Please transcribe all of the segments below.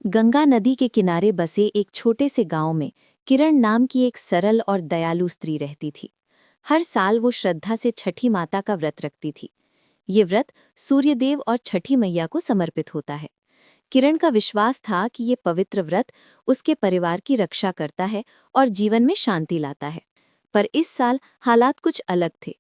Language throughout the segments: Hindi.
गंगा नदी के किनारे बसे एक छोटे से गांव में किरण नाम की एक सरल और दयालु स्त्री रहती थी। हर साल वो श्रद्धा से छठी माता का व्रत रखती थी। ये व्रत सूर्यदेव और छठी मैया को समर्पित होता है। किरण का विश्वास था कि ये पवित्र व्रत उसके परिवार की रक्षा करता है और जीवन में शांति लाता है। पर इस साल हालात कुछ अलग थे।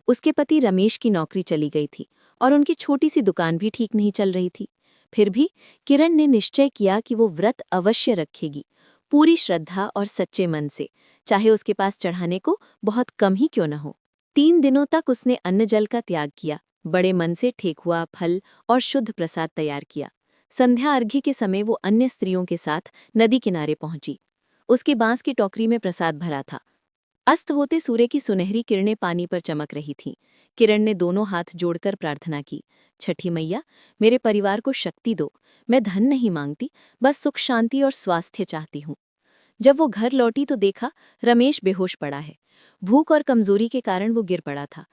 उसके पति रमेश की नौकरी चली गई थी और उनकी छोटी सी दुकान भी ठीक नहीं चल रही थी। फिर भी किरण ने निश्चय किया कि वो व्रत अवश्य रखेगी, पूरी श्रद्धा और सच्चे मन से, चाहे उसके पास चढ़ाने को बहुत कम ही क्यों न हो। 3 दिनों तक उसने अन्न जल का त्याग किया, बड़े मन से ठेकुआ, फल और शुद्ध प्रसाद तैयार किया। संध्या अर्घ्य के समय वो अन्य स्त्रियों के साथ नदी किनारे पहुंची। उसकी बांस की टोकरी में प्रसाद भरा था। अस्त होते सूर्य की सुनहरी किरणें पानी पर चमक रही थीं। किरण ने दोनों हाथ जोड़कर प्रार्थना की, छठी मैया, मेरे परिवार को शक्ति दो। मैं धन नहीं मांगती, बस सुख शांति और स्वास्थ्य चाहती हूँ। जब वो घर लौटी तो देखा रमेश बेहोश पड़ा है। भूख और कमजोरी के कारण वो गिर पड़ा था।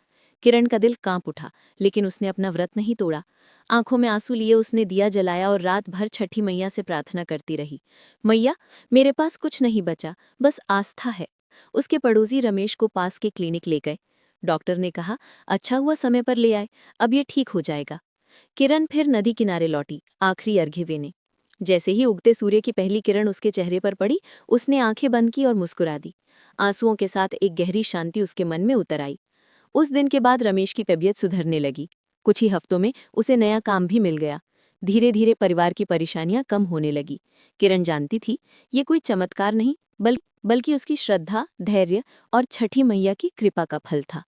किरण का दिल कांप उठा, लेकिन उसने अपना व्रत नहीं तोड़ा। आंखों में आंसू लिए उसने दिया जलाया और रात भर छठी मैया से प्रार्थना करती रही, मैया, मेरे पास कुछ नहीं बचा, बस आस्था है। उसके पड़ोसी रमेश को पास के क्लिनिक ले गए। डॉक्टर ने कहा, अच्छा हुआ समय पर ले आए, अब ये ठीक हो जाएगा। किरण फिर नदी किनारे लौटी, आखिरी अर्घ्य देने। जैसे ही उगते सूर्य की पहली किरण उसके चेहरे पर पड़ी, उसने आंखें बंद की और मुस्कुरा दी। आंसुओं के साथ एक गहरी शांति उसके मन में उतर आई। उस दिन के बाद रमेश की तबीयत सुधरने लगी। कुछ ही हफ्तों में उसे नया काम भी मिल गया। धीरे धीरे परिवार की परेशानियां कम होने लगी। किरण जानती थी ये कोई चमत्कार नहीं, बल्कि उसकी श्रद्धा, धैर्य और छठी मैया की कृपा का फल था।